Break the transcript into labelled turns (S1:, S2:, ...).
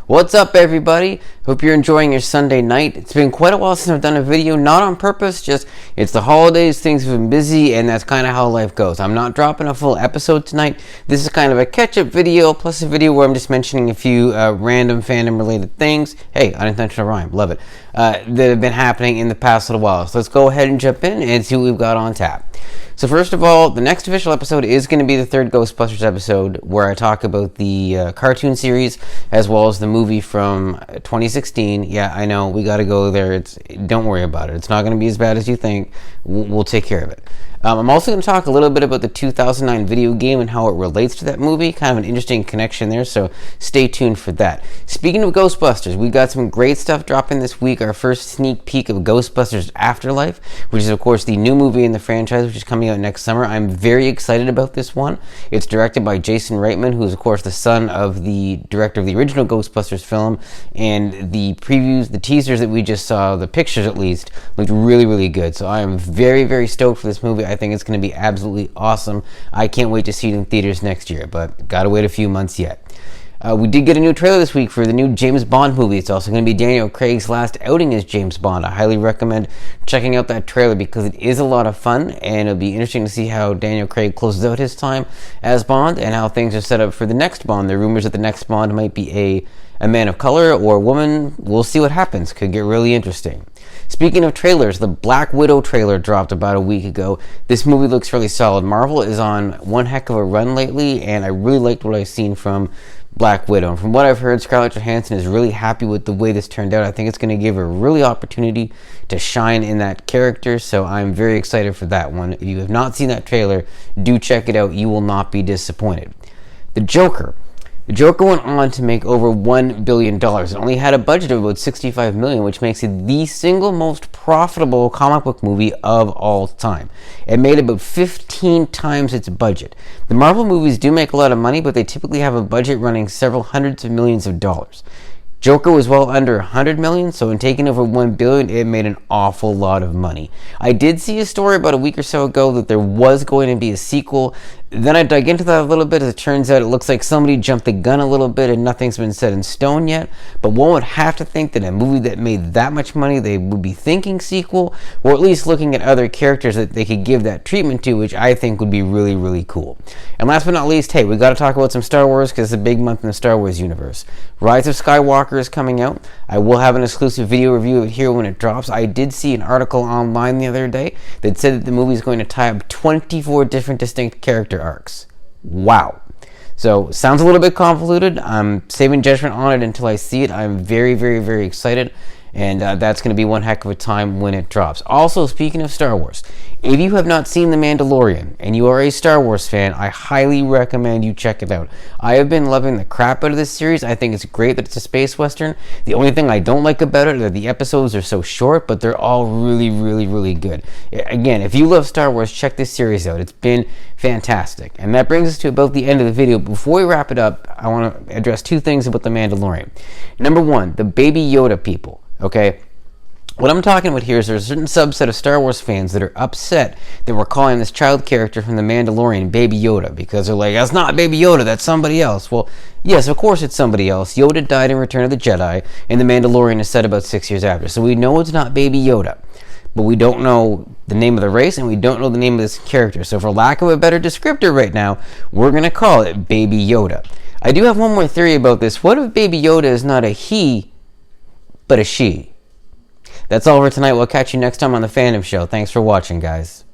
S1: What's up, everybody? Hope you're enjoying your Sunday night. It's been quite a while since I've done a video, not on purpose, just it's the holidays, things have been busy, and that's kind of how life goes. I'm not dropping a full episode tonight. This is kind of a catch-up video, plus a video where I'm just mentioning a few random fandom-related things. Hey, unintentional rhyme, love it. That have been happening in the past little while. So let's go ahead and jump in and see what we've got on tap. So first of all, the next official episode is going to be the third Ghostbusters episode, where I talk about the cartoon series as well as the movie from 2016. Yeah, I know, we got to go there. Don't worry about it. It's not going to be as bad as you think. We'll take care of it. I'm also going to talk a little bit about the 2009 video game and how it relates to that movie. Kind of an interesting connection there, so stay tuned for that. Speaking of Ghostbusters, we got some great stuff dropping this week. Our first sneak peek of Ghostbusters Afterlife, which is, of course, the new movie in the franchise, which is coming out next summer. I'm very excited about this one. It's directed by Jason Reitman, who is, of course, the son of the director of the original Ghostbusters film, and the previews, the teasers that we just saw, the pictures at least, looked really, really good. So I am very, very stoked for this movie. I think it's going to be absolutely awesome. I can't wait to see it in theaters next year, but gotta wait a few months yet. We did get a new trailer this week for the new James Bond movie. It's also going to be Daniel Craig's last outing as James Bond. I highly recommend checking out that trailer because it is a lot of fun, and it'll be interesting to see how Daniel Craig closes out his time as Bond and how things are set up for the next Bond. There are rumors that the next Bond might be a man of color or a woman. We'll see what happens. Could get really interesting. Speaking of trailers, the Black Widow trailer dropped about a week ago. This movie looks really solid. Marvel is on one heck of a run lately, and I really liked what I've seen from Black Widow. And from what I've heard, Scarlett Johansson is really happy with the way this turned out. I think it's going to give her really opportunity to shine in that character, so I'm very excited for that one. If you have not seen that trailer, do check it out. You will not be disappointed. The Joker went on to make over $1 billion. It only had a budget of about $65 million, which makes it the single most profitable comic book movie of all time. It made about 15 times its budget. The Marvel movies do make a lot of money, but they typically have a budget running several hundreds of millions of dollars. Joker was well under $100 million, so in taking over $1 billion, it made an awful lot of money. I did see a story about a week or so ago that there was going to be a sequel. Then I dug into that a little bit. As it turns out, it looks like somebody jumped the gun a little bit and nothing's been set in stone yet. But one would have to think that a movie that made that much money, they would be thinking sequel, or at least looking at other characters that they could give that treatment to, which I think would be really, really cool. And last but not least, hey, we got to talk about some Star Wars because it's a big month in the Star Wars universe. Rise of Skywalker is coming out. I will have an exclusive video review of it here when it drops. I did see an article online the other day that said that the movie is going to tie up 24 different distinct character arcs. Wow. So, sounds a little bit convoluted. I'm saving judgment on it until I see it. I'm very, very, very excited. And that's going to be one heck of a time when it drops. Also, speaking of Star Wars, if you have not seen The Mandalorian and you are a Star Wars fan, I highly recommend you check it out. I have been loving the crap out of this series. I think it's great that it's a space western. The only thing I don't like about it is that the episodes are so short, but they're all really, really, really good. Again, if you love Star Wars, check this series out. It's been fantastic. And that brings us to about the end of the video. Before we wrap it up, I want to address two things about The Mandalorian. Number one, the Baby Yoda people. Okay, what I'm talking about here is there's a certain subset of Star Wars fans that are upset that we're calling this child character from The Mandalorian Baby Yoda, because they're like, that's not Baby Yoda, that's somebody else. Well, yes, of course it's somebody else. Yoda died in Return of the Jedi, and The Mandalorian is set about 6 years after. So we know it's not Baby Yoda, but we don't know the name of the race, and we don't know the name of this character. So for lack of a better descriptor right now, we're going to call it Baby Yoda. I do have one more theory about this. What if Baby Yoda is not a he, but a she? That's all for tonight. We'll catch you next time on the Fandom Show. Thanks for watching, guys.